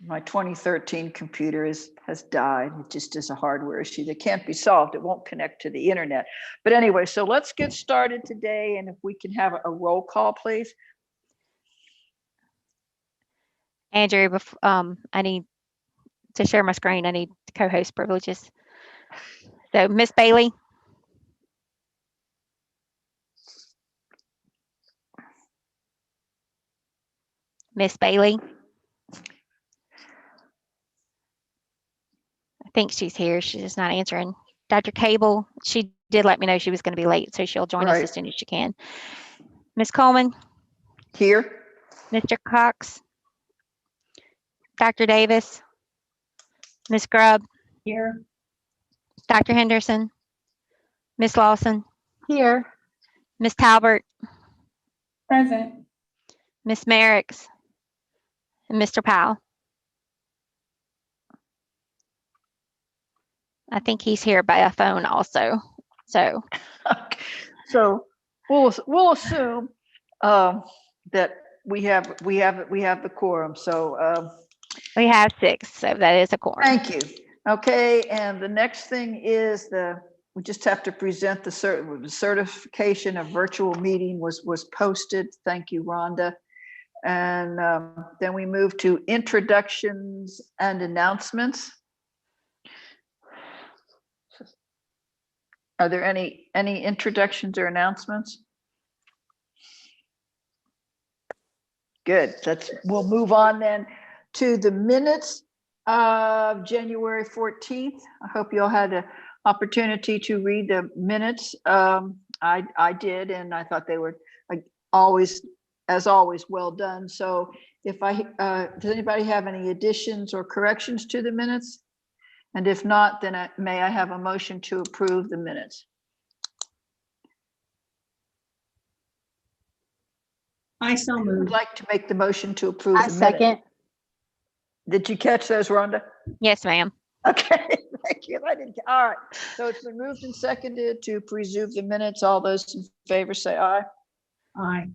My 2013 computer has died. It just is a hardware issue that can't be solved. It won't connect to the internet. But anyway, so let's get started today. And if we can have a roll call, please. Andrew, I need to share my screen. I need co-host privileges. So Miss Bailey. Miss Bailey. I think she's here. She's just not answering. Dr. Cable, she did let me know she was going to be late, so she'll join us as soon as she can. Miss Coleman. Here. Mr. Cox. Dr. Davis. Miss Grubb. Here. Dr. Henderson. Miss Lawson. Here. Miss Talbert. Present. Miss Merricks. And Mr. Powell. I think he's here by a phone also. So, okay. So we'll assume that we have the quorum. So we have 6. So that is a quorum. Thank you. Okay, and the next thing is we just have to present the certification of virtual meeting was posted. Thank you, Rhonda. And then we move to introductions and announcements. Are there any introductions or announcements? Good. We'll move on then to the minutes of January 14th. I hope you all had an opportunity to read the minutes. I did, and I thought they were as always well done. So does anybody have any additions or corrections to the minutes? And if not, then may I have a motion to approve the minutes? I so moved. Would like to make the motion to approve the minutes. Second. Did you catch those, Rhonda? Yes, ma'am. Okay, thank you. All right. So it's been moved and seconded to preserve the minutes. All those in favor say aye. Aye.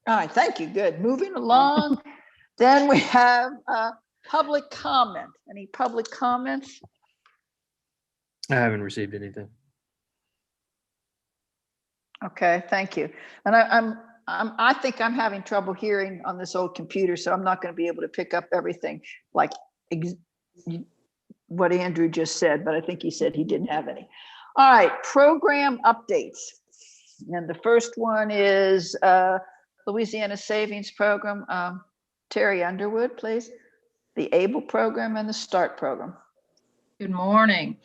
All right, thank you. Good. Moving along. Then we have public comment. Any public comments? I haven't received anything. Okay, thank you. And I think I'm having trouble hearing on this old computer, so I'm not going to be able to pick up everything like what Andrew just said, but I think he said he didn't have any. All right, program updates. And the first one is Louisiana Savings Program. Terry Underwood, please. The ABLE program and the START program. Good morning.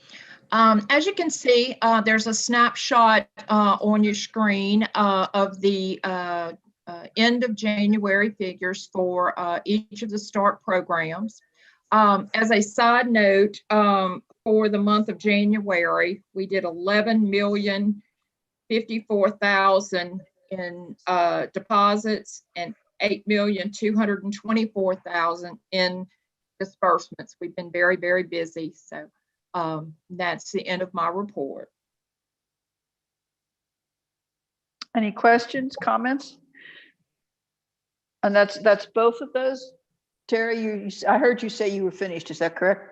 As you can see, there's a snapshot on your screen of the end of January figures for each of the START programs. As a side note, for the month of January, we did 11,054,000 in deposits and 8,224,000 in disbursements. We've been very, very busy. So that's the end of my report. Any questions, comments? And that's both of those? Terry, I heard you say you were finished. Is that correct?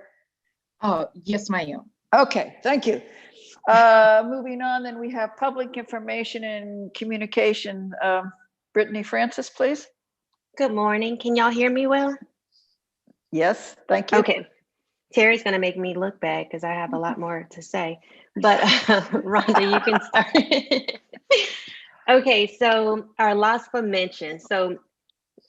Yes, ma'am. Okay, thank you. Moving on, then we have public information and communication. Brittany Francis, please. Good morning. Can y'all hear me well? Yes, thank you. Okay. Terry's going to make me look bad because I have a lot more to say. But Rhonda, you can start. Okay, so our LOSFA mention. So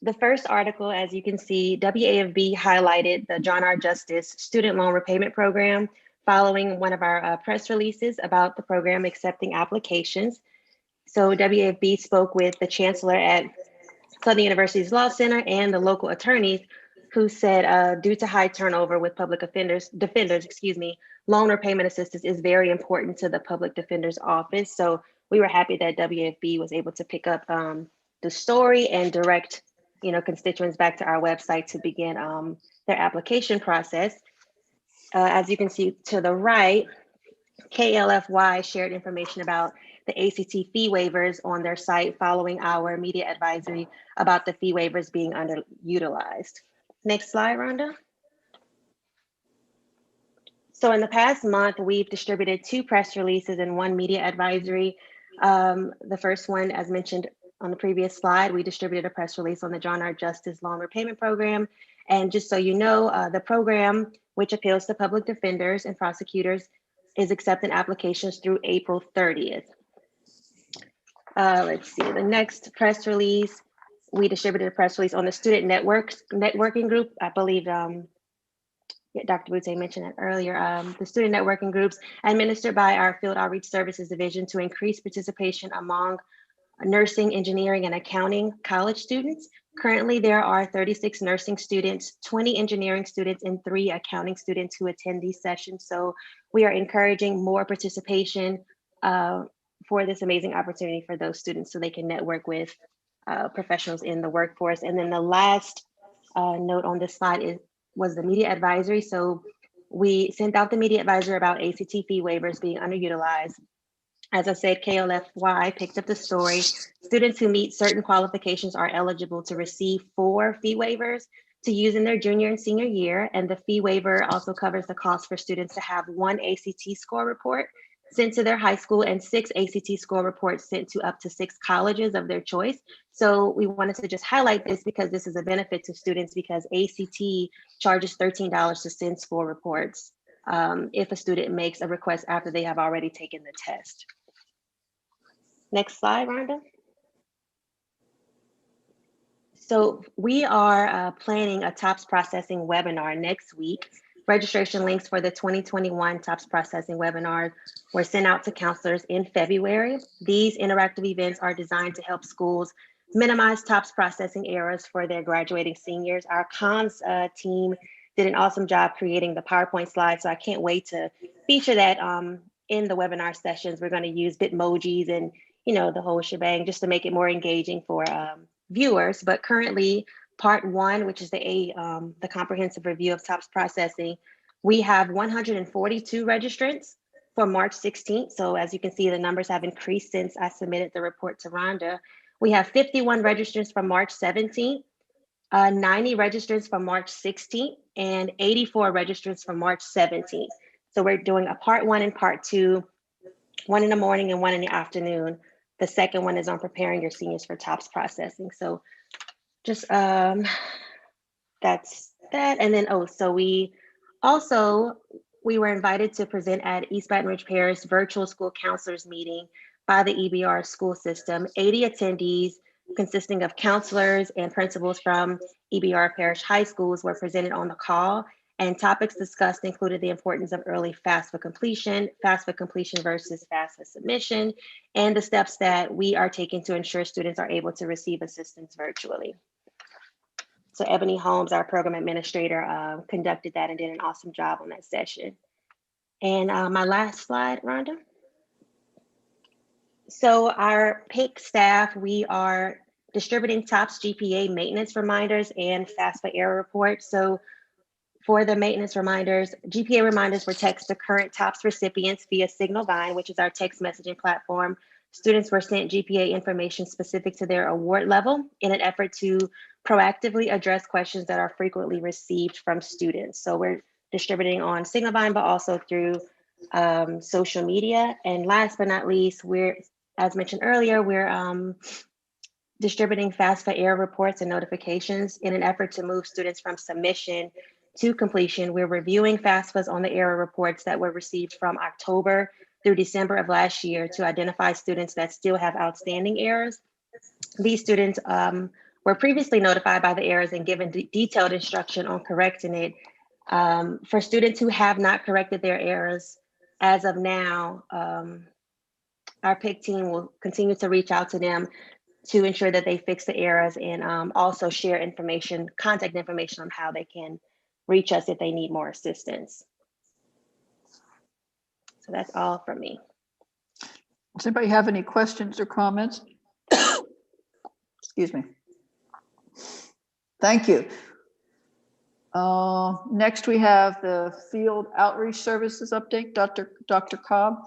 the first article, as you can see, WAFB highlighted the John R. Justice Student Loan Repayment Program following one of our press releases about the program accepting applications. So WAFB spoke with the chancellor at Southern University's Law Center and the local attorneys who said due to high turnover with public defenders, loan repayment assistance is very important to the public defender's office. So we were happy that WAFB was able to pick up the story and direct constituents back to our website to begin their application process. As you can see to the right, KLFY shared information about the ACT fee waivers on their site following our media advisory about the fee waivers being underutilized. Next slide, Rhonda. So in the past month, we've distributed 2 press releases and 1 media advisory. The first one, as mentioned on the previous slide, we distributed a press release on the John R. Justice Loan Repayment Program. And just so you know, the program, which appeals to public defenders and prosecutors, is accepting applications through April 30th. Let's see, the next press release, we distributed a press release on the student networking group. I believe Dr. Butte mentioned it earlier. The student networking groups administered by our Field Outreach Services Division to increase participation among nursing, engineering, and accounting college students. Currently, there are 36 nursing students, 20 engineering students, and 3 accounting students who attend these sessions. So we are encouraging more participation for this amazing opportunity for those students so they can network with professionals in the workforce. And then the last note on this slide was the media advisory. So we sent out the media advisory about ACT fee waivers being underutilized. As I said, KLFY picked up the story. Students who meet certain qualifications are eligible to receive 4 fee waivers to use in their junior and senior year. And the fee waiver also covers the cost for students to have 1 ACT score report sent to their high school and 6 ACT score reports sent to up to 6 colleges of their choice. So we wanted to just highlight this because this is a benefit to students because ACT charges $13 to send score reports if a student makes a request after they have already taken the test. Next slide, Rhonda. So we are planning a TOPS processing webinar next week. Registration links for the 2021 TOPS processing webinar were sent out to counselors in February. These interactive events are designed to help schools minimize TOPS processing errors for their graduating seniors. Our comms team did an awesome job creating the PowerPoint slides, so I can't wait to feature that in the webinar sessions. We're going to use Bitmojis and the whole shebang just to make it more engaging for viewers. But currently, part 1, which is the comprehensive review of TOPS processing, we have 142 registrants for March 16th. So as you can see, the numbers have increased since I submitted the report to Rhonda. We have 51 registrants from March 17th, 90 registrants from March 16th, and 84 registrants from March 17th. So we're doing a part 1 and part 2, 1 in the morning and 1 in the afternoon. The second one is on preparing your seniors for TOPS processing. So just that's that. And then, so we were invited to present at East Baton Rouge Parish virtual school counselors meeting by the EBR school system. 80 attendees consisting of counselors and principals from EBR Parish high schools were presented on the call, and topics discussed included the importance of early FAFSA completion versus FAFSA submission, and the steps that we are taking to ensure students are able to receive assistance virtually. So Ebony Holmes, our program administrator, conducted that and did an awesome job on that session. And my last slide, Rhonda. So our PIC staff, we are distributing TOPS GPA maintenance reminders and FAFSA error reports. So for the maintenance reminders, GPA reminders were texted to current TOPS recipients via Signalvine, which is our text messaging platform. Students were sent GPA information specific to their award level in an effort to proactively address questions that are frequently received from students. So we're distributing on Signalvine, but also through social media. And last but not least, as mentioned earlier, we're distributing FAFSA error reports and notifications in an effort to move students from submission to completion. We're reviewing FAFSAs on the error reports that were received from October through December of last year to identify students that still have outstanding errors. These students were previously notified by the errors and given detailed instruction on correcting it. For students who have not corrected their errors, as of now, our PIC team will continue to reach out to them to ensure that they fix the errors and also share contact information on how they can reach us if they need more assistance. So that's all from me. Does anybody have any questions or comments? Excuse me. Thank you. Next, we have the Field Outreach Services update, Dr. Cobb.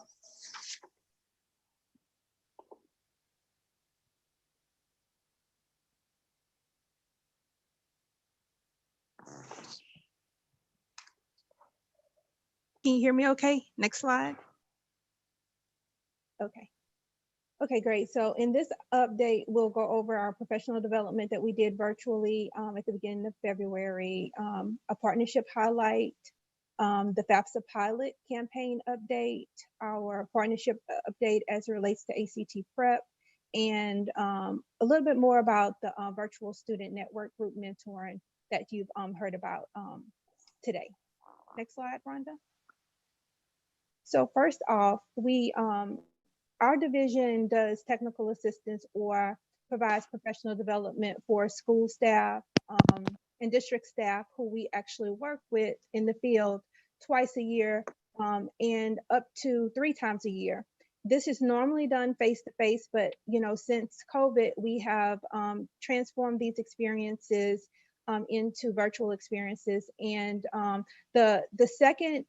Can you hear me okay? Next slide. Okay. Okay, great. So in this update, we'll go over our professional development that we did virtually at the beginning of February, a partnership highlight, the FAFSA pilot campaign update, our partnership update as it relates to ACT prep, and a little bit more about the virtual student network group mentoring that you've heard about today. Next slide, Rhonda. So first off, our division does technical assistance or provides professional development for school staff and district staff who we actually work with in the field twice a year and up to 3 times a year. This is normally done face-to-face, but since COVID, we have transformed these experiences into virtual experiences. And the second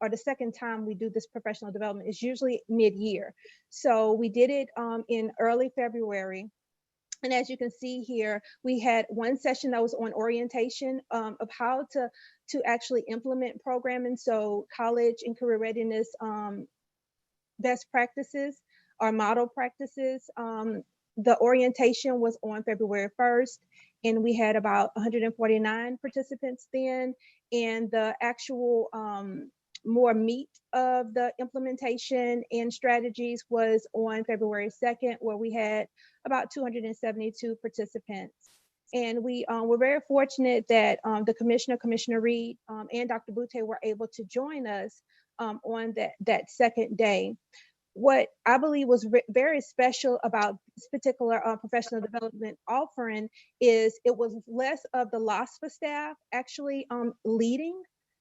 the second time we do this professional development is usually mid-year. So we did it in early February. And as you can see here, we had one session that was on orientation of how to actually implement programming. So college and career readiness best practices or model practices. The orientation was on February 1st, and we had about 149 participants then. And the actual more meat of the implementation and strategies was on February 2nd, where we had about 272 participants. And we were very fortunate that the Commissioner Reed and Dr. Butte were able to join us on that second day. What I believe was very special about this particular professional development offering is it was less of the LOSFA staff actually leading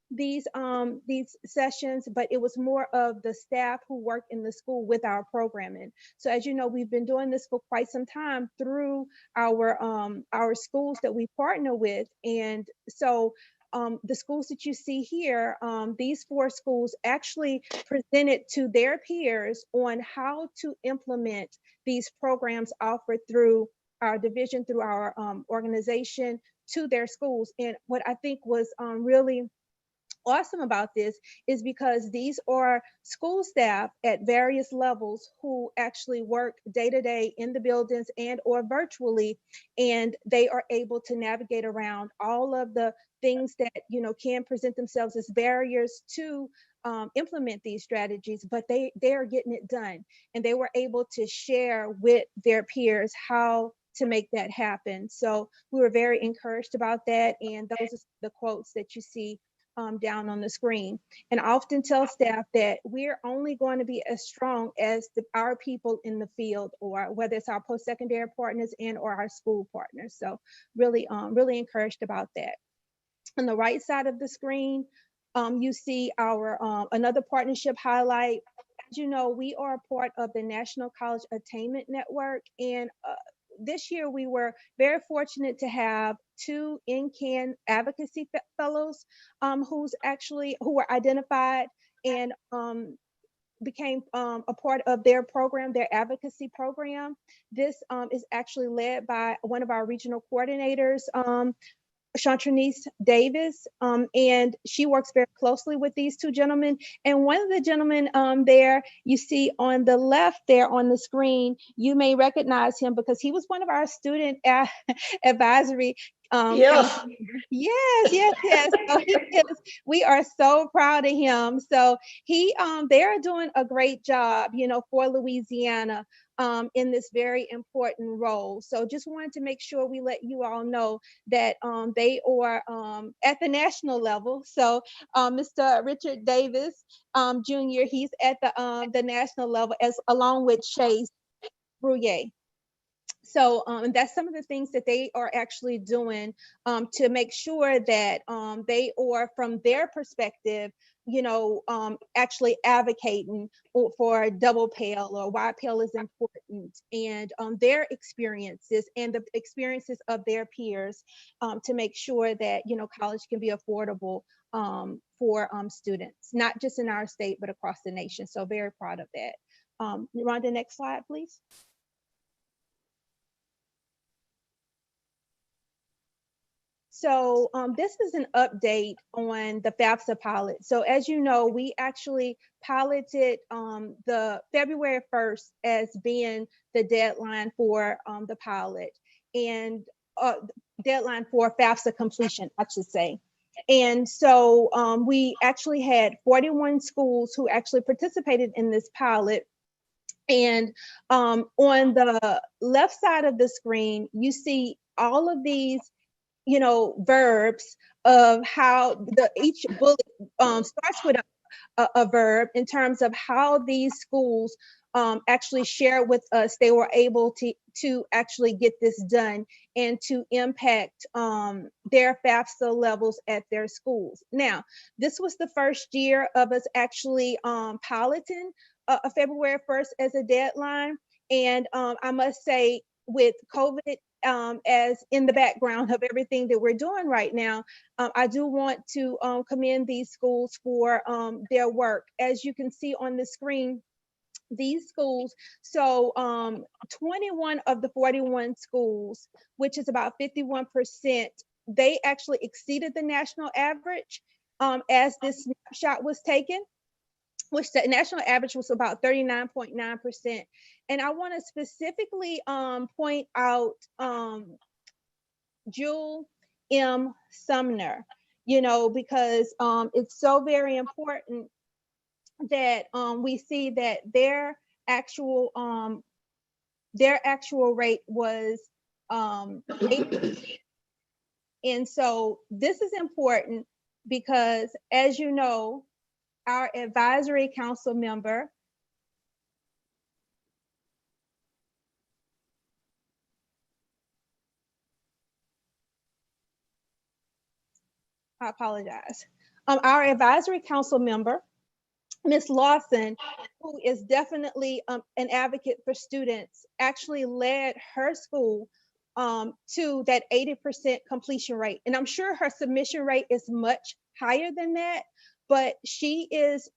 these sessions, but it was more of the staff who work in the school with our programming. So as you know, we've been doing this for quite some time through our schools that we partner with. And so the schools that you see here, these 4 schools actually presented to their peers on how to implement these programs offered through our division, through our organization to their schools. And what I think was really awesome about this is because these are school staff at various levels who actually work day to day in the buildings and or virtually, and they are able to navigate around all of the things that can present themselves as barriers to implement these strategies, but they are getting it done, and they were able to share with their peers how to make that happen. So we were very encouraged about that, and those are the quotes that you see down on the screen. And I often tell staff that we're only going to be as strong as our people in the field, or whether it's our post-secondary partners and or our school partners. So really encouraged about that. On the right side of the screen, you see our another partnership highlight. As you know, we are a part of the National College Attainment Network, and this year we were very fortunate to have 2 NCAN advocacy fellows who were identified and became a part of their program, their advocacy program. This is actually led by one of our regional coordinators, Chantrinice Davis, and she works very closely with these 2 gentlemen. And one of the gentlemen there, you see on the left there on the screen, you may recognize him because he was one of our student advisory. Yes. So we are so proud of him. So they are doing a great job, for Louisiana in this very important role. So just wanted to make sure we let you all know that they are at the national level. So Mr. Richard Davis Jr., he's at the national level along with Chase Brouillet. So and that's some of the things that they are actually doing to make sure that they are, from their perspective, actually advocating for double Pell or why Pell is important, and their experiences and the experiences of their peers to make sure that college can be affordable for students, not just in our state but across the nation. So very proud of that. Rhonda, next slide, please. So this is an update on the FAFSA pilot. So as you know, we actually piloted the February 1st as being the deadline for the pilot, and deadline for FAFSA completion, I should say. And so we actually had 41 schools who actually participated in this pilot. And on the left side of the screen, you see all of these, you know, verbs of how each bullet starts with a verb in terms of how these schools actually share with us they were able to actually get this done and to impact their FAFSA levels at their schools. Now, this was the first year of us actually piloting February 1st as a deadline. And I must say, with COVID as in the background of everything that we're doing right now, I do want to commend these schools for their work. As you can see on the screen, these schools, so 21 of the 41 schools, which is about 51%, they actually exceeded the national average as this snapshot was taken, which the national average was about 39.9%. And I want to specifically point out Jewel M. Sumner, you know, because it's so very important that we see that their actual rate was 8%. And so this is important because, as you know, our advisory council member, I apologize. Our advisory council member, Ms. Lawson, who is definitely an advocate for students, actually led her school to that 80% completion rate. And I'm sure her submission rate is much higher than that, but she is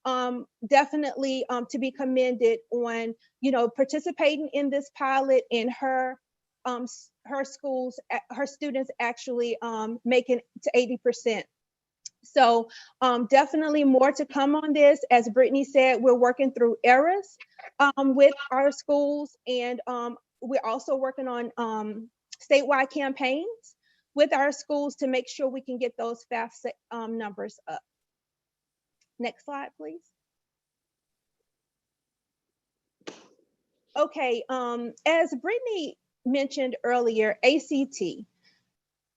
definitely to be commended on, you know, participating in this pilot, and her schools, her students actually making to 80%. So definitely more to come on this. As Brittany said, we're working through errors with our schools, and we're also working on statewide campaigns with our schools to make sure we can get those FAFSA numbers up. Next slide, please. Okay, as Brittany mentioned earlier, ACT.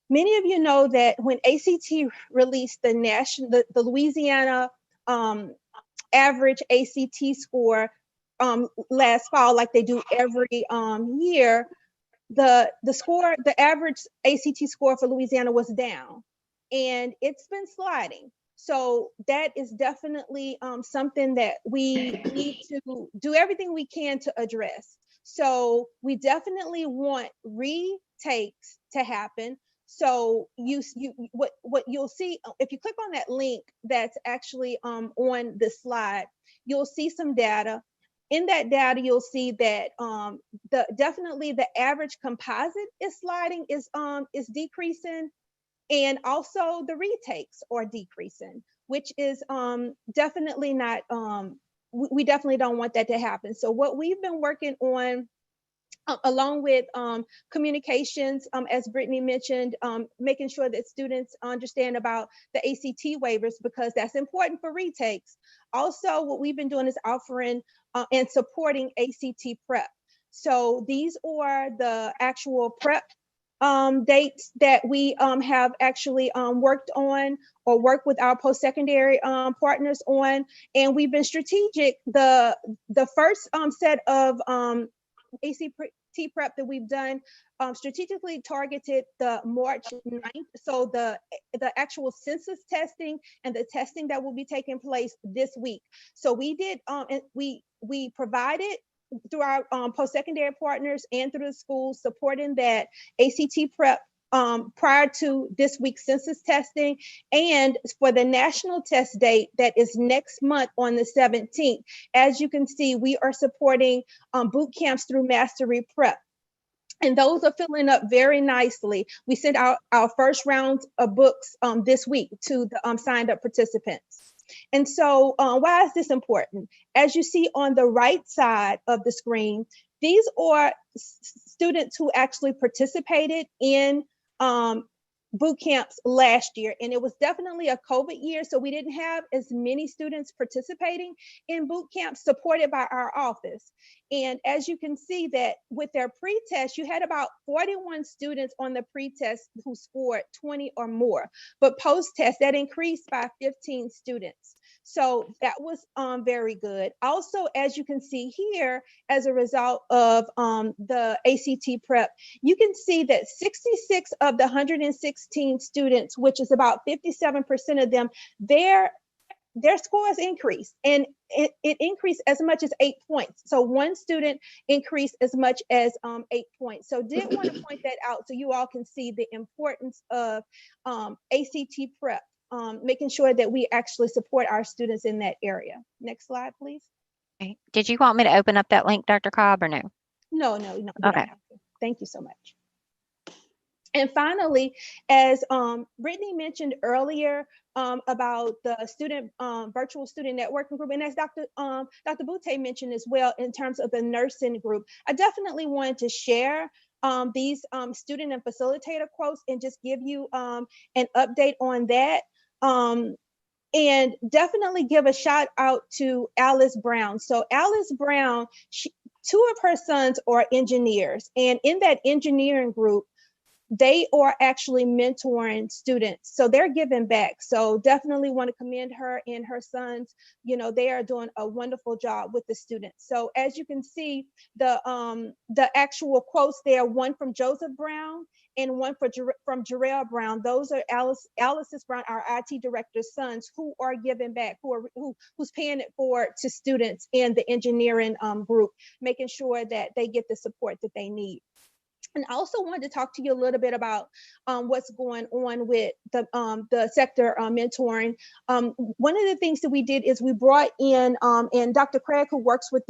Many of you know that when ACT released the Louisiana average ACT score last fall, like they do every year, the average ACT score for Louisiana was down, and it's been sliding. So that is definitely something that we need to do everything we can to address. So we definitely want retakes to happen. So what you'll see, if you click on that link that's actually on the slide, you'll see some data. In that data, you'll see that definitely the average composite is sliding, is decreasing, and also the retakes are decreasing, which is definitely not, we definitely don't want that to happen. So what we've been working on, along with communications, as Brittany mentioned, making sure that students understand about the ACT waivers, because that's important for retakes. Also, what we've been doing is offering and supporting ACT prep. So these are the actual prep dates that we have actually worked on or worked with our post-secondary partners on. And we've been strategic. The first set of ACT prep that we've done strategically targeted the March 9th. So the actual census testing and the testing that will be taking place this week. So we did, and we provided through our post-secondary partners and through the schools supporting that ACT prep prior to this week's census testing, and for the national test date that is next month on the 17th. As you can see, we are supporting boot camps through Mastery Prep. And those are filling up very nicely. We sent out our first round of books this week to the signed up participants. And so why is this important? As you see on the right side of the screen, these are students who actually participated in boot camps last year. And it was definitely a COVID year, so we didn't have as many students participating in boot camps supported by our office. And as you can see that with their pre-test, you had about 41 students on the pre-test who scored 20 or more, but post-test that increased by 15 students. So that was very good. Also, as you can see here, as a result of the ACT prep, you can see that 66 of the 116 students, which is about 57% of them, their scores increased, and it increased as much as 8 points. So one student increased as much as 8 points. So did want to point that out so you all can see the importance of ACT prep, making sure that we actually support our students in that area. Next slide, please. Okay. Did you want me to open up that link, Dr. Cobb, or no? No, you don't Okay. have to. Thank you so much. And finally, as Brittany mentioned earlier about the student virtual student networking group, and as Dr. Boutte mentioned as well in terms of the nursing group, I definitely wanted to share these student and facilitator quotes and just give you an update on that. And definitely give a shout out to Alice Brown. So Alice Brown, two of her sons are engineers, and in that engineering group, they are actually mentoring students. So they're giving back. So definitely want to commend her and her sons. You know, they are doing a wonderful job with the students. So as you can see, the actual quotes there, one from Joseph Brown and one from Jarrell Brown. Those are Alice's Brown, our IT director's sons, who are giving back, who's paying it forward to students in the engineering group, making sure that they get the support that they need. And I also wanted to talk to you a little bit about what's going on with the sector mentoring. One of the things that we did is we brought in, and Dr. Craig, who works with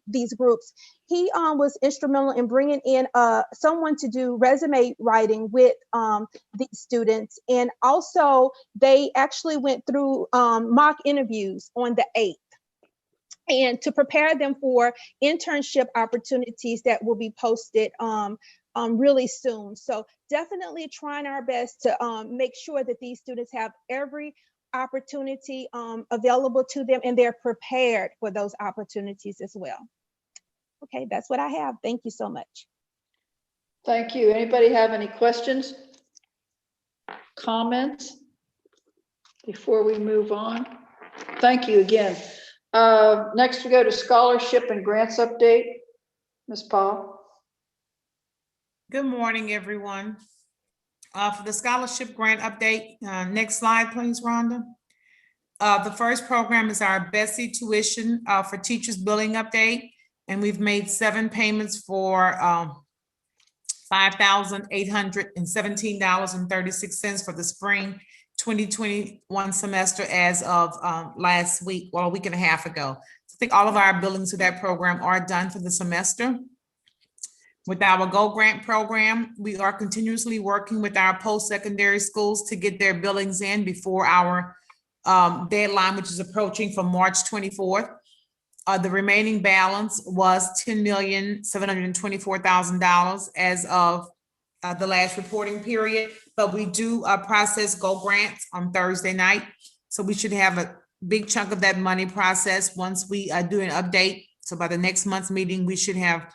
these groups, he was instrumental in bringing in someone to do resume writing with these students. And also they actually went through mock interviews on the 8th. And to prepare them for internship opportunities that will be posted really soon. So definitely trying our best to make sure that these students have every opportunity available to them, and they're prepared for those opportunities as well. Okay, that's what I have. Thank you so much. Thank you. Anybody have any questions, comments before we move on? Thank you again. Next we go to scholarship and grants update. Ms. Paul. Good morning, everyone. For the scholarship grant update, next slide, please, Rhonda. The first program is our Bessie tuition for teachers billing update, and we've made 7 payments for $5,817.36 for the spring 2021 semester as of last week, well, a week and a half ago. I think all of our billings to that program are done for the semester. With our Go Grant program, we are continuously working with our post-secondary schools to get their billings in before our deadline, which is approaching for March 24th. The remaining balance was $10,724,000 as of the last reporting period, but we do process Go Grants on Thursday night. So we should have a big chunk of that money processed once we do an update. So by the next month's meeting, we should have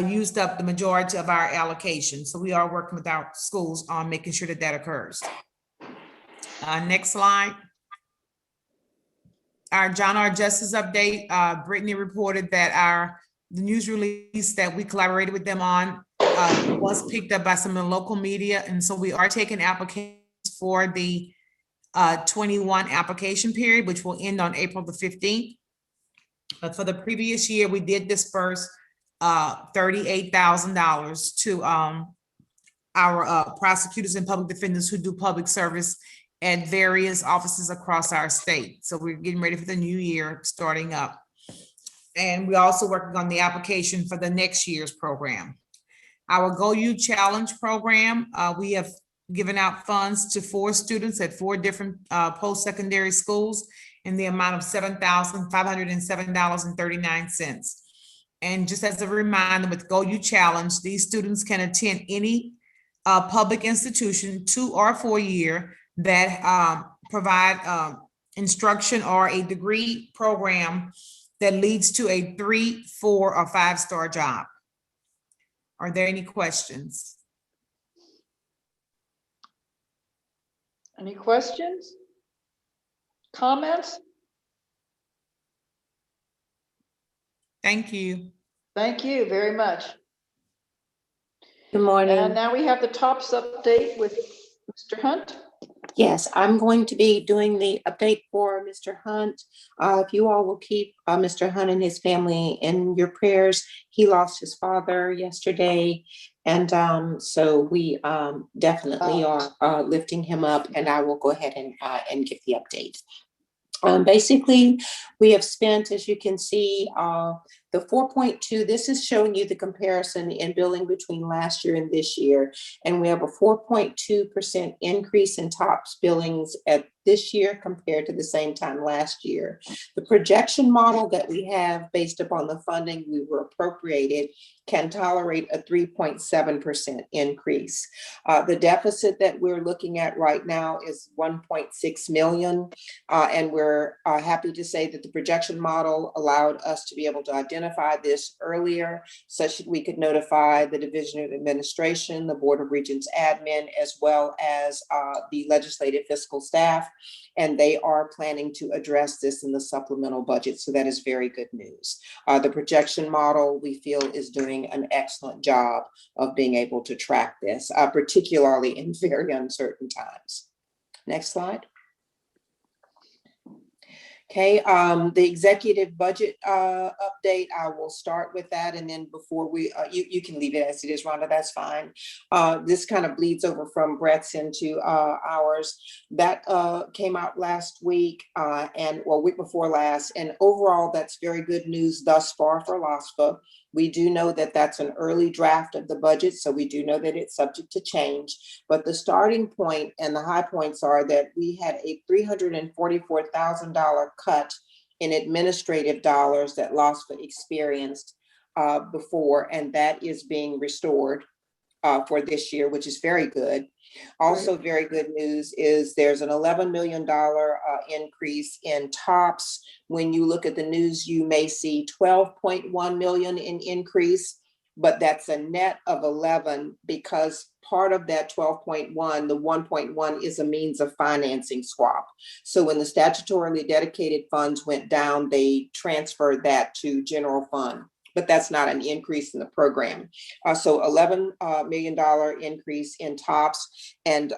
used up the majority of our allocation. So we are working with our schools on making sure that that occurs. Next slide. Our John R. Justice update, Brittany reported that the news release that we collaborated with them on was picked up by some of the local media. And so we are taking applications for the 21 application period, which will end on April the 15th. But for the previous year, we did disperse $38,000 to our prosecutors and public defenders who do public service at various offices across our state. So we're getting ready for the new year starting up. And we're also working on the application for the next year's program. Our Go You Challenge program, we have given out funds to 4 students at 4 different post-secondary schools in the amount of $7,507.39. And just as a reminder, with Go You Challenge, these students can attend any public institution 2 or 4 year that provide instruction or a degree program that leads to a 3, 4, or 5-star job. Are there any questions? Any questions? Comments? Thank you. Thank you very much. Good morning. And now we have the TOPS update with Mr. Hunt. Yes, I'm going to be doing the update for Mr. Hunt. If you all will keep Mr. Hunt and his family in your prayers. He lost his father yesterday. And so we definitely are lifting him up, and I will go ahead and give the update. Basically, we have spent, as you can see, the 4.2, this is showing you the comparison in billing between last year and this year. And we have a 4.2% increase in TOPS billings at this year compared to the same time last year. The projection model that we have based upon the funding we were appropriated can tolerate a 3.7% increase. The deficit that we're looking at right now is 1.6 million. And we're happy to say that the projection model allowed us to be able to identify this earlier, such that we could notify the Division of Administration, the Board of Regents admin, as well as the legislative fiscal staff. And they are planning to address this in the supplemental budget. So that is very good news. The projection model, we feel, is doing an excellent job of being able to track this, particularly in very uncertain times. Next slide. Okay, the executive budget update, I will start with that. And then before we, you can leave it as it is, Rhonda, that's fine. This kind of bleeds over from Brett's into ours. That came out last week week before last. And overall, that's very good news thus far for LOSFA. We do know that that's an early draft of the budget, so we do know that it's subject to change. But the starting point and the high points are that we had a $344,000 cut in administrative dollars that LOSFA experienced before, and that is being restored for this year, which is very good. Also, very good news is there's an $11 million increase in TOPS. When you look at the news, you may see 12.1 million in increase, but that's a net of 11 because part of that 12.1, the 1.1 is a means of financing swap. So when the statutorily dedicated funds went down, they transferred that to general fund. But that's not an increase in the program. So $11 million increase in TOPS, and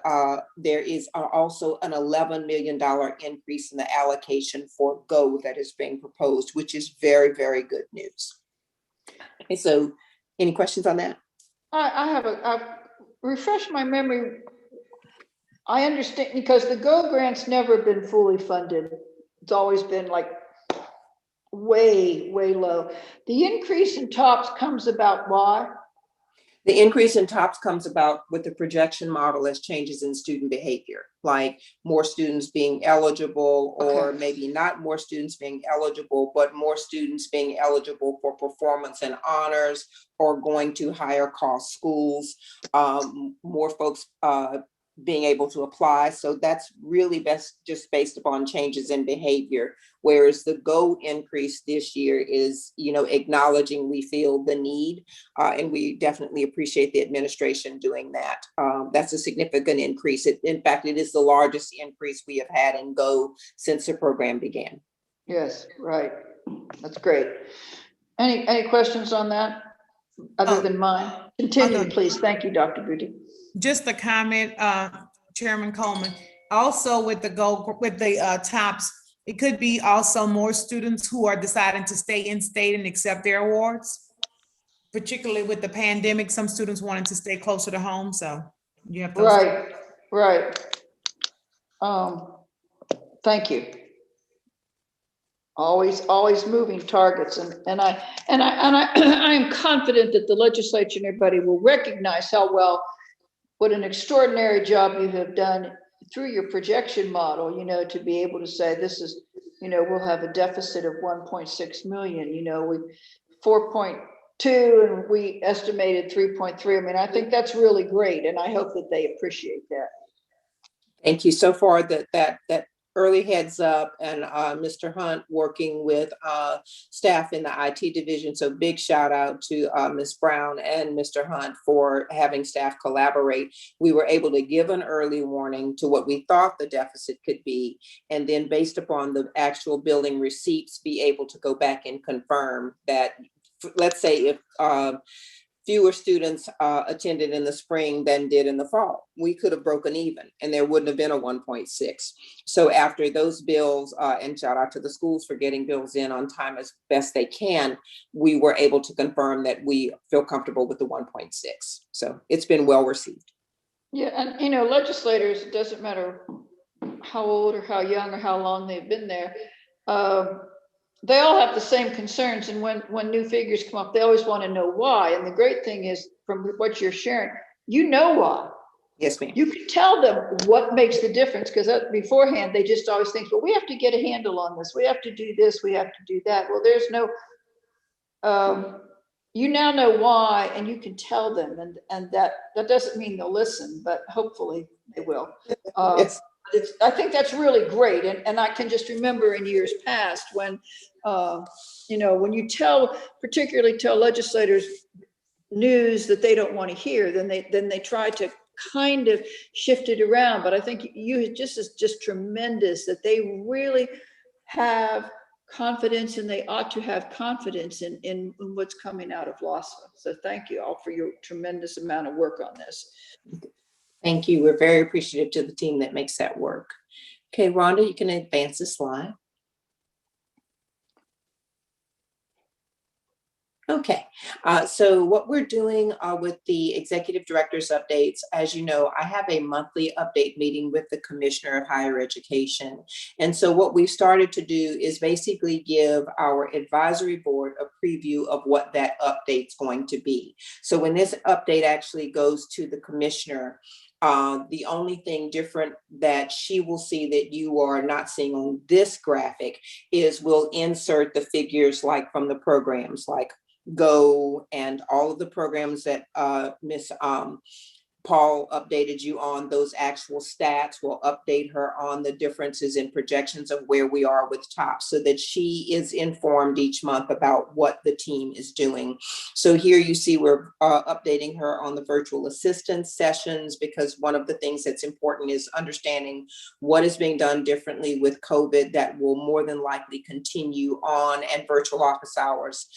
there is also an $11 million increase in the allocation for GO that is being proposed, which is very, very good news. Okay, so any questions on that? I've refreshed my memory. I understand because the GO grant's never been fully funded. It's always been like way low. The increase in TOPS comes about why? The increase in TOPS comes about with the projection model as changes in student behavior, like more students being eligible, or maybe not more students being eligible, but more students being eligible for performance and honors or going to higher cost schools, more folks being able to apply. So that's really best just based upon changes in behavior. Whereas the GO increase this year is, acknowledging we feel the need, and we definitely appreciate the administration doing that. That's a significant increase. In fact, it is the largest increase we have had in GO since the program began. Yes, right. That's great. Any questions on that other than mine? Continue, please. Thank you, Dr. Booty. Just a comment, Chairman Coleman. Also with the TOPS, it could be also more students who are deciding to stay in state and accept their awards. Particularly with the pandemic, some students wanted to stay closer to home, so you have those. Right. Thank you. always moving targets. And I I am confident that the legislature and everybody will recognize what an extraordinary job you have done through your projection model, to be able to say this is, we'll have a deficit of 1.6 million, we 4.2 and we estimated 3.3. I mean, I think that's really great, and I hope that they appreciate that. Thank you. So far, that early heads up, and Mr. Hunt working with staff in the IT division. So big shout out to Ms. Brown and Mr. Hunt for having staff collaborate. We were able to give an early warning to what we thought the deficit could be, and then based upon the actual billing receipts, be able to go back and confirm that, let's say if fewer students attended in the spring than did in the fall, we could have broken even and there wouldn't have been a 1.6. So after those bills, and shout out to the schools for getting bills in on time as best they can, we were able to confirm that we feel comfortable with the 1.6. So it's been well received. Yeah, and legislators, it doesn't matter how old or how young or how long they've been there, they all have the same concerns, and when new figures come up, they always want to know why. And the great thing is, from what you're sharing, why. Yes, ma'am. You can tell them what makes the difference, because beforehand they just always think, well, we have to get a handle on this, we have to do this, we have to do that. Well, there's no, you now know why, and you can tell them, and that doesn't mean they'll listen, but hopefully they will. Yes. I think that's really great. And I can just remember in years past when, when you particularly tell legislators news that they don't want to hear, then they try to kind of shift it around. But I think is just tremendous that they really have confidence, and they ought to have confidence in what's coming out of LOSFA. So thank you all for your tremendous amount of work on this. Thank you. We're very appreciative to the team that makes that work. Okay, Rhonda, you can advance the slide. Okay, so what we're doing with the executive director's updates, as you know, I have a monthly update meeting with the Commissioner of Higher Education. And so what we've started to do is basically give our advisory board a preview of what that update's going to be. So when this update actually goes to the commissioner, the only thing different that she will see that you are not seeing on this graphic is we'll insert the figures like from the programs like Go and all of the programs that Ms. Paul updated you on, those actual stats. Will update her on the differences in projections of where we are with TOPS, so that she is informed each month about what the team is doing. So here you see we're updating her on the virtual assistance sessions, because one of the things that's important is understanding what is being done differently with COVID that will more than likely continue on, and virtual office hours.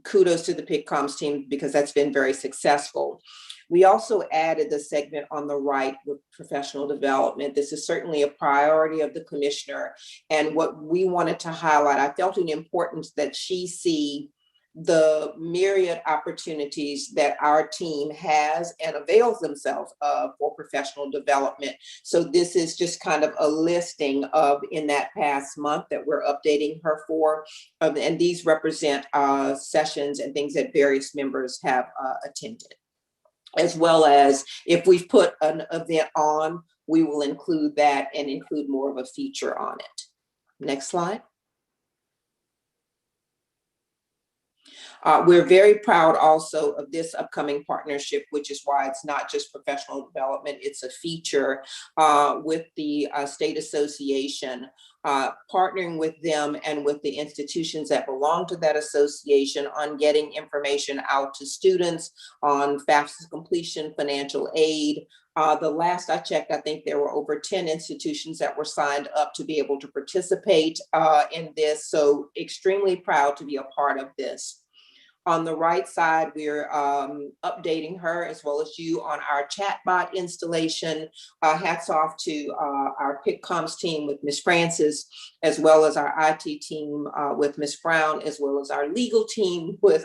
Kudos to the PICCOMS team, because that's been very successful. We also added the segment on the right with professional development. This is certainly a priority of the commissioner. And what we wanted to highlight, I felt an importance that she see the myriad opportunities that our team has and avails themselves of for professional development. So this is just kind of a listing of in that past month that we're updating her for. And these represent sessions and things that various members have attended. As well as if we've put an event on, we will include that and include more of a feature on it. Next slide. We're very proud also of this upcoming partnership, which is why it's not just professional development, it's a feature with the state association, partnering with them and with the institutions that belong to that association on getting information out to students on FAFSA completion, financial aid. The last I checked, I think there were over 10 institutions that were signed up to be able to participate in this. So extremely proud to be a part of this. On the right side, we're updating her as well as you on our chatbot installation. Hats off to our PICCOMS team with Ms. Francis, as well as our IT team with Ms. Brown, as well as our legal team with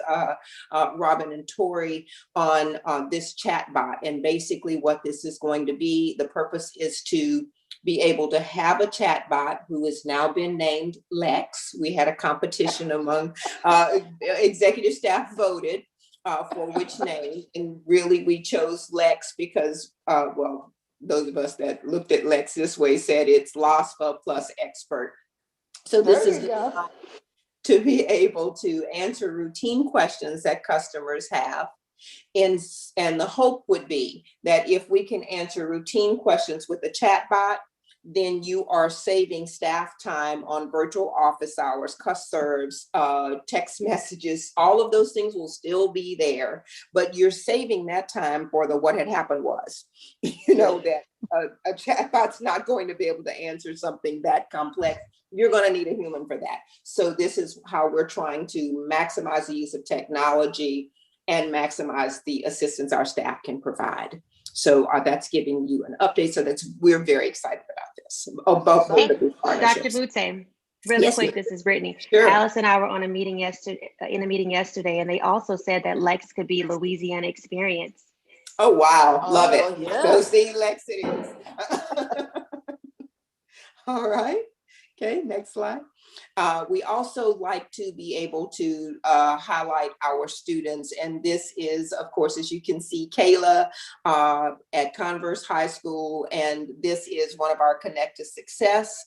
Robin and Tori on this chatbot. And basically what this is going to be, the purpose is to be able to have a chatbot who has now been named Lex. We had a competition among executive staff voted for which name, and really we chose Lex because, well, those of us that looked at Lex this way said it's LOSFA plus expert. So this is to be able to answer routine questions that customers have. And the hope would be that if we can answer routine questions with a chatbot, then you are saving staff time on virtual office hours, cuss-serves, text messages, all of those things will still be there, but you're saving that time for the what had happened was. You know, that a chatbot's not going to be able to answer something that complex. You're going to need a human for that. So this is how we're trying to maximize the use of technology and maximize the assistance our staff can provide. So that's giving you an update. So we're very excited about this. Dr. Butze, really Yes, quick, ma'am. this is Brittany. Sure. Alice and I were on a meeting yesterday, and they also said that Lex could be Louisiana experience. Oh, wow. Love it. Yes. So see, Lex it is. All right. Okay, next slide. We also like to be able to highlight our students. And this is, of course, as you can see, Kayla at Converse High School. And this is one of our Connect to Success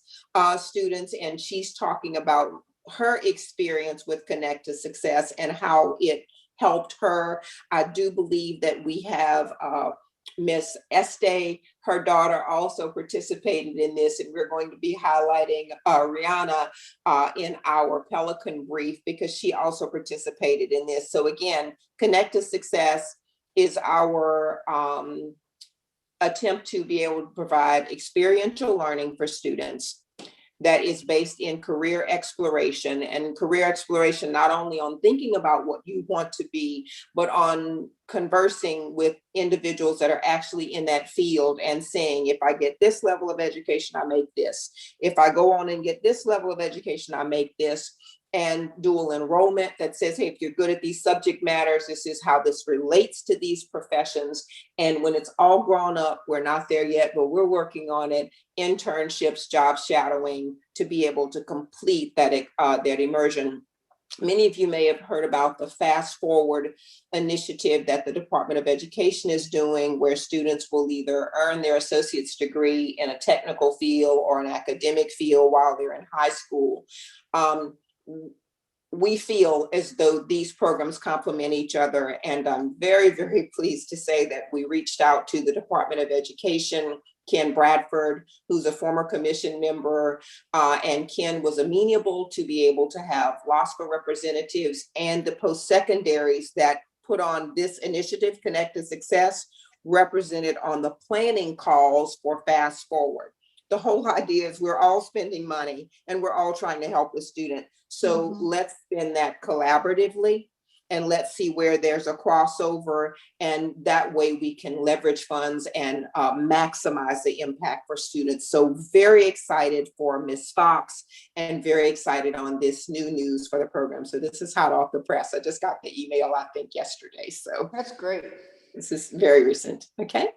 students. And she's talking about her experience with Connect to Success and how it helped her. I do believe that we have Miss Este, her daughter, also participated in this, and we're going to be highlighting Rihanna in our Pelican brief because she also participated in this. So again, Connect to Success is our attempt to be able to provide experiential learning for students that is based in career exploration, and career exploration not only on thinking about what you want to be, but on conversing with individuals that are actually in that field and saying, if I get this level of education, I make this. If I go on and get this level of education, I make this. And dual enrollment that says, hey, if you're good at these subject matters, this is how this relates to these professions. And when it's all grown up, we're not there yet, but we're working on it. Internships, job shadowing to be able to complete that immersion. Many of you may have heard about the Fast Forward initiative that the Department of Education is doing, where students will either earn their associate's degree in a technical field or an academic field while they're in high school. We feel as though these programs complement each other, and I'm very, very pleased to say that we reached out to the Department of Education, Ken Bradford, who's a former commission member, and Ken was amenable to be able to have LOSFA representatives and the post-secondaries that put on this initiative, Connect to Success, represented on the planning calls for Fast Forward. The whole idea is we're all spending money and we're all trying to help the student. So let's spend that collaboratively and let's see where there's a crossover, and that way we can leverage funds and maximize the impact for students. So very excited for Ms. Fox and very excited on this new news for the program. So this is hot off the press. I just got the email, I think yesterday. So That's great. this is very recent, okay?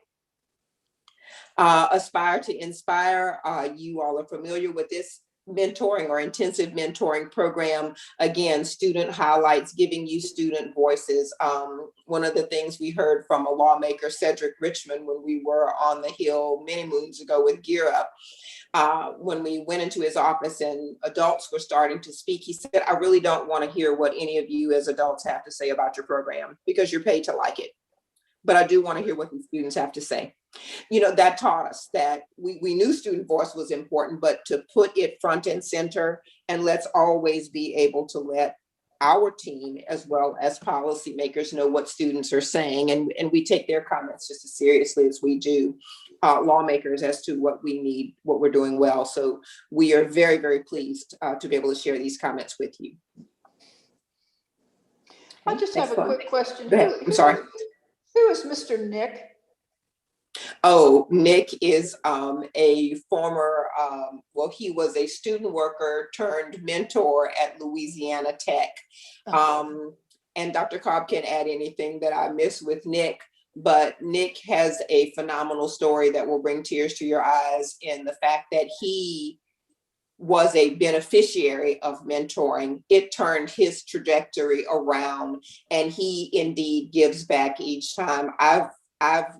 Aspire to Inspire, you all are familiar with this mentoring or intensive mentoring program. Again, student highlights, giving you student voices. One of the things we heard from a lawmaker, Cedric Richmond, when we were on the Hill many moons ago with Gear Up, when we went into his office and adults were starting to speak, he said, I really don't want to hear what any of you as adults have to say about your program because you're paid to like it. But I do want to hear what the students have to say. You know, that taught us that we knew student voice was important, but to put it front and center, and let's always be able to let our team as well as policymakers know what students are saying. And we take their comments just as seriously as we do lawmakers as to what we need, what we're doing well. So we are very, very pleased to be able to share these comments with you. I just have a quick question. Go ahead. I'm sorry. Who is Mr. Nick? Oh, Nick is a former, well, he was a student worker turned mentor at Louisiana Tech. And Dr. Cobb can add anything that I miss with Nick, but Nick has a phenomenal story that will bring tears to your eyes in the fact that he was a beneficiary of mentoring. It turned his trajectory around, and he indeed gives back each time.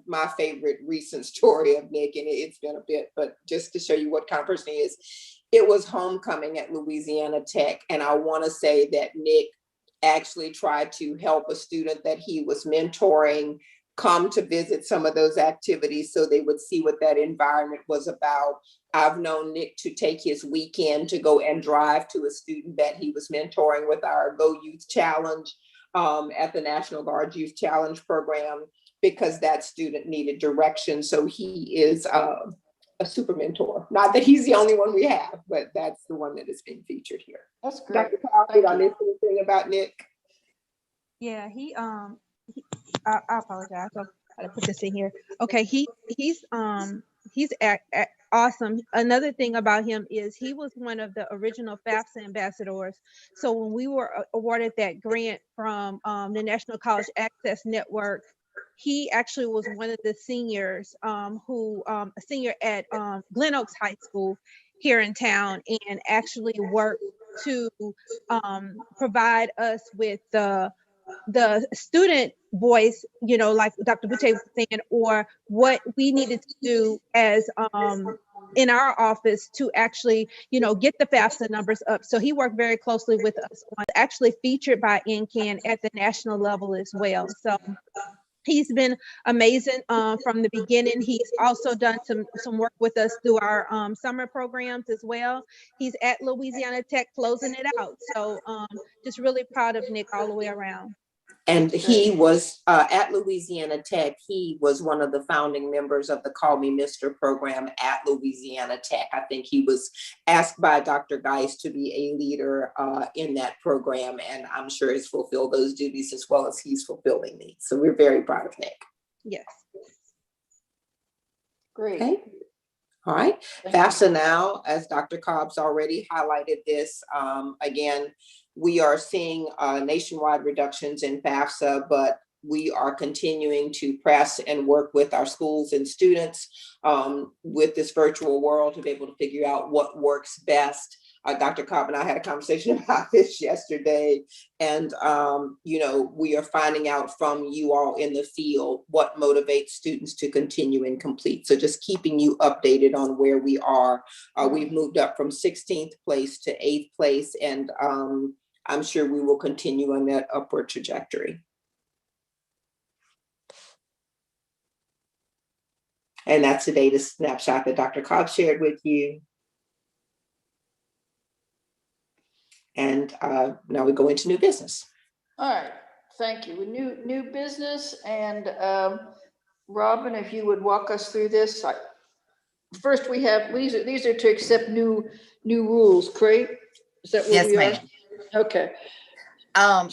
My favorite recent story of Nick, and it's been a bit, but just to show you what kind of person he is, it was homecoming at Louisiana Tech. And I want to say that Nick actually tried to help a student that he was mentoring come to visit some of those activities so they would see what that environment was about. I've known Nick to take his weekend to go and drive to a student that he was mentoring with our Go Youth Challenge at the National Guard Youth Challenge program, because that student needed direction. So he is a super mentor. Not that he's the only one we have, but that's the one that is being featured here. That's great. Dr. Cobb, did I miss anything about Nick? Yeah, I apologize. I'll try to put this in here. Okay, he's awesome. Another thing about him is he was one of the original FAFSA ambassadors. So when we were awarded that grant from the National College Access Network, he actually was one of the seniors a senior at Glen Oaks High School here in town, and actually worked to provide us with the student voice, like Dr. Boutte was saying, or what we needed to do as in our office to actually, get the FAFSA numbers up. So he worked very closely with us on actually featured by NCAN at the national level as well. So he's been amazing from the beginning. He's also done some work with us through our summer programs as well. He's at Louisiana Tech closing it out. So just really proud of Nick all the way around. And he was at Louisiana Tech. He was one of the founding members of the Call Me Mr. program at Louisiana Tech. I think he was asked by Dr. Geis to be a leader in that program, and I'm sure has fulfilled those duties as well as he's fulfilling these. So we're very proud of Nick. Yes. Great. Okay. All right. FAFSA now, as Dr. Cobb's already highlighted this, again, we are seeing nationwide reductions in FAFSA, but we are continuing to press and work with our schools and students with this virtual world to be able to figure out what works best. Dr. Cobb and I had a conversation about this yesterday, and we are finding out from you all in the field what motivates students to continue and complete. So just keeping you updated on where we are. We've moved up from 16th place to 8th place, and I'm sure we will continue on that upward trajectory. And that's the data snapshot that Dr. Cobb shared with you. And now we go into new business. All right, thank you. New business, and Robin, if you would walk us through this. First, we have these are to accept new rules, correct? Is that what we are? Yes, ma'am. Okay.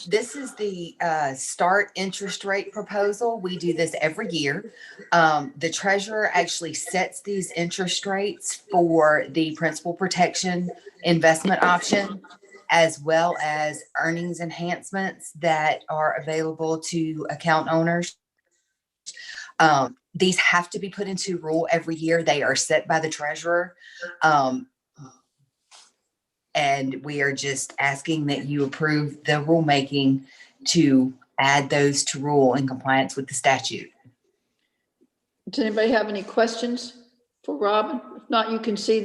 This is the start interest rate proposal. We do this every year. The treasurer actually sets these interest rates for the principal protection investment option, as well as earnings enhancements that are available to account owners. These have to be put into rule every year. They are set by the treasurer. And we are just asking that you approve the rulemaking to add those to rule in compliance with the statute. Does anybody have any questions for Robin? If not, you can see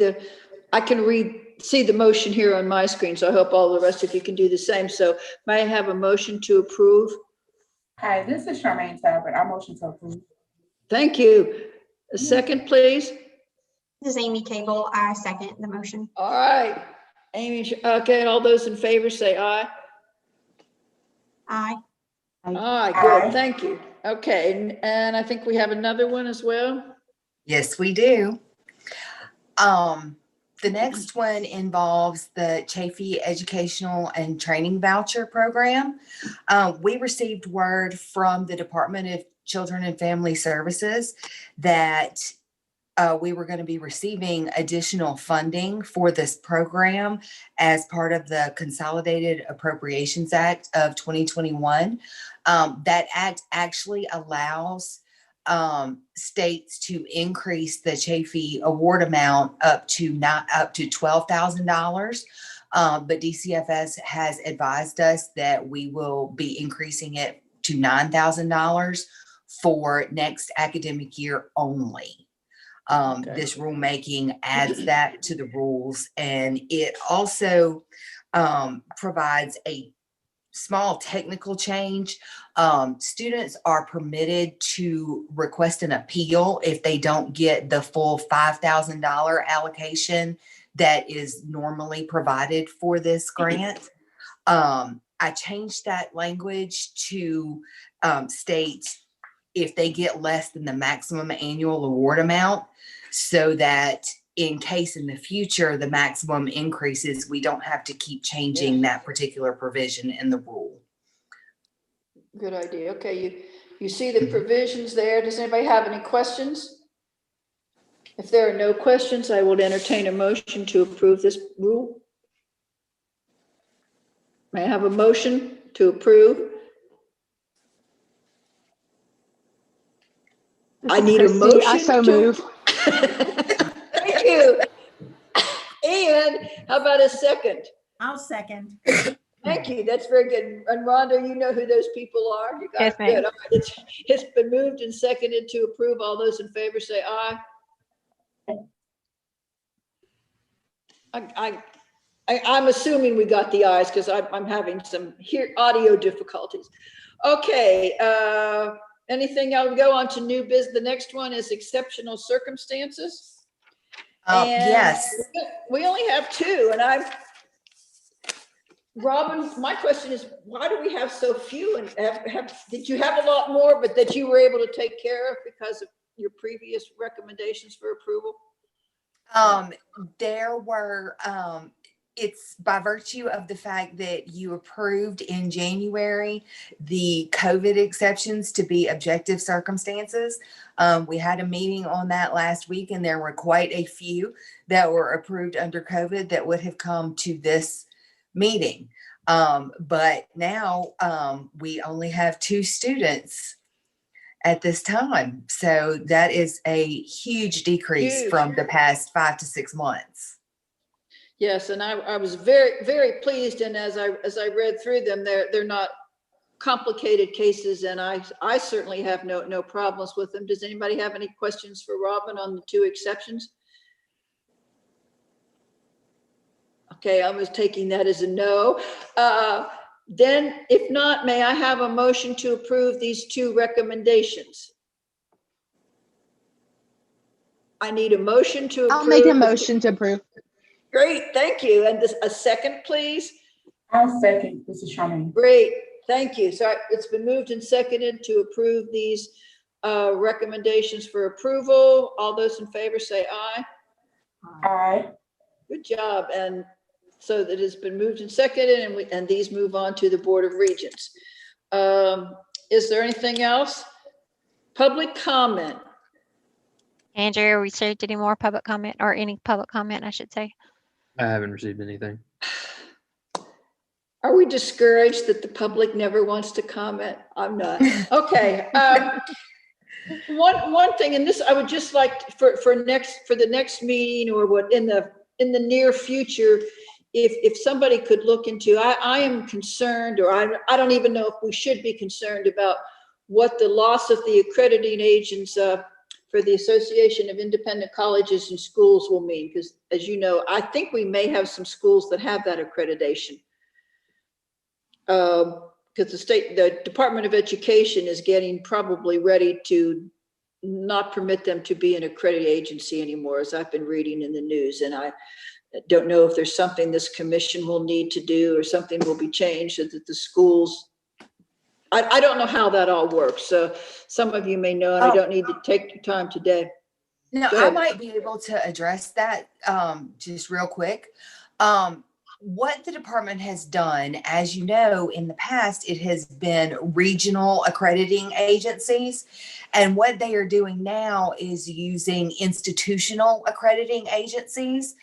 I can see the motion here on my screen, so I hope all the rest of you can do the same. So may I have a motion to approve? Hi, this is Charmaine Talbot. I motion to approve. Thank you. A second, please. This is Amy Cable. I second the motion. All right. Amy, okay, all those in favor say aye. Aye. Aye, good, thank you. Okay, and I think we have another one as well. Yes, we do. The next one involves the Chafee Educational and Training Voucher Program. We received word from the Department of Children and Family Services that we were going to be receiving additional funding for this program as part of the Consolidated Appropriations Act of 2021. That act actually allows states to increase the Chafee award amount up to $12,000. But DCFS has advised us that we will be increasing it to $9,000 for next academic year only. This rulemaking adds that to the rules, and it also provides a small technical change. Students are permitted to request an appeal if they don't get the full $5,000 allocation that is normally provided for this grant. I changed that language to state if they get less than the maximum annual award amount, so that in case in the future the maximum increases, we don't have to keep changing that particular provision in the rule. Good idea. Okay, you see the provisions there. Does anybody have any questions? If there are no questions, I will entertain a motion to approve this rule. May I have a motion to approve? I need a motion. I so move. Thank you. And how about a second? I'll second. Thank you. That's very good. And Rhonda, you know who those people are? You got Yes, it. ma'am. Good. All right. It's been moved and seconded to approve. All those in favor say aye. I'm assuming we got the ayes because I'm having some audio difficulties. Okay. Anything else? Go on to new business. The next one is exceptional circumstances. Yes. We only have two, and Robin, my question is, why do we have so few? And did you have a lot more, but that you were able to take care of because of your previous recommendations for approval? There were, it's by virtue of the fact that you approved in January the COVID exceptions to be objective circumstances. We had a meeting on that last week, and there were quite a few that were approved under COVID that would have come to this meeting. But now we only have 2 students at this time. So that is a huge decrease from the past 5 to 6 months. Yes, and I was very, very pleased. And as I read through them, they're not complicated cases, and I certainly have no problems with them. Does anybody have any questions for Robin on the 2 exceptions? Okay, I was taking that as a no. Then, if not, may I have a motion to approve these 2 recommendations? I need a motion to approve. I'll make a motion to approve. Great, thank you. And a second, please. I'll second. This is Charmaine. Great, thank you. So it's been moved and seconded to approve these recommendations for approval. All those in favor say aye. Aye. Good job. And so that has been moved and seconded, and these move on to the Board of Regents. Is there anything else? Public comment. Andrew, received any more public comment, or any public comment, I should say? I haven't received anything. Are we discouraged that the public never wants to comment? I'm not. Okay. One thing, and this I would just like for the next meeting, or what in the near future, if somebody could look into, I am concerned, or I don't even know if we should be concerned about what the loss of the accrediting agents for the Association of Independent Colleges and Schools will mean, because as you know, I think we may have some schools that have that accreditation. Because the Department of Education is getting probably ready to not permit them to be an accredited agency anymore, as I've been reading in the news. And I don't know if there's something this commission will need to do, or something will be changed so that the schools, I don't know how that all works. So some of you may know, and I don't need to take your time today. No, I might be able to address that just real quick. What the department has done, as you know, in the past, it has been regional accrediting agencies. And what they are doing now is using institutional accrediting agencies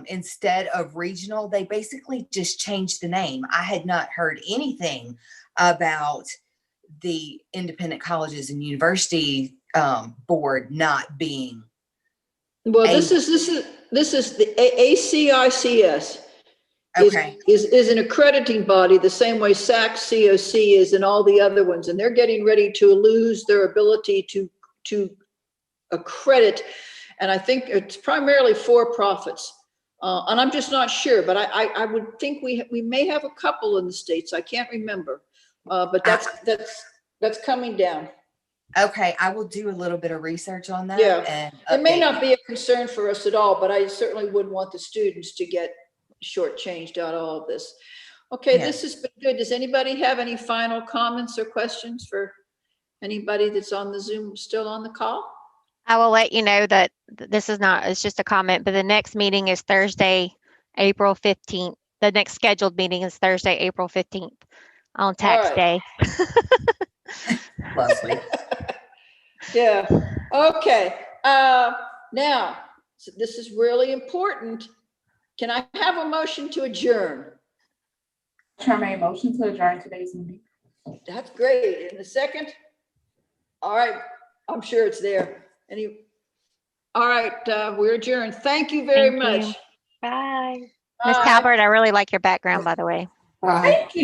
instead of regional. They basically just changed the name. I had not heard anything about the Independent Colleges and University Board not being. Well, this is the ACICS. Okay. Is an accrediting body the same way SAC COC is and all the other ones, and they're getting ready to lose their ability to accredit. And I think it's primarily for profits. And I'm just not sure, but I would think we may have a couple in the States. I can't remember, but that's coming down. Okay, I will do a little bit of research on that. Yeah, and it may update not you. be a concern for us at all, but I certainly wouldn't want the students to get shortchanged out of all of this. Okay, Yeah. this has been good. Does anybody have any final comments or questions for anybody that's on the Zoom, still on the call? I will let you know that this is not, it's just a comment, but the next meeting is Thursday, April 15th. The next scheduled meeting is Thursday, April 15th on tax right. day. Lovely. Yeah, okay. Now, so this is really important. Can I have a motion to adjourn? Charmaine, motion to adjourn today's meeting. That's great. In a second? All right, I'm sure it's there. All right, we're adjourned. Thank you very Thank you. much. Bye. Miss Bye. Talbert, I really like your background, by the way. Bye. Thank you.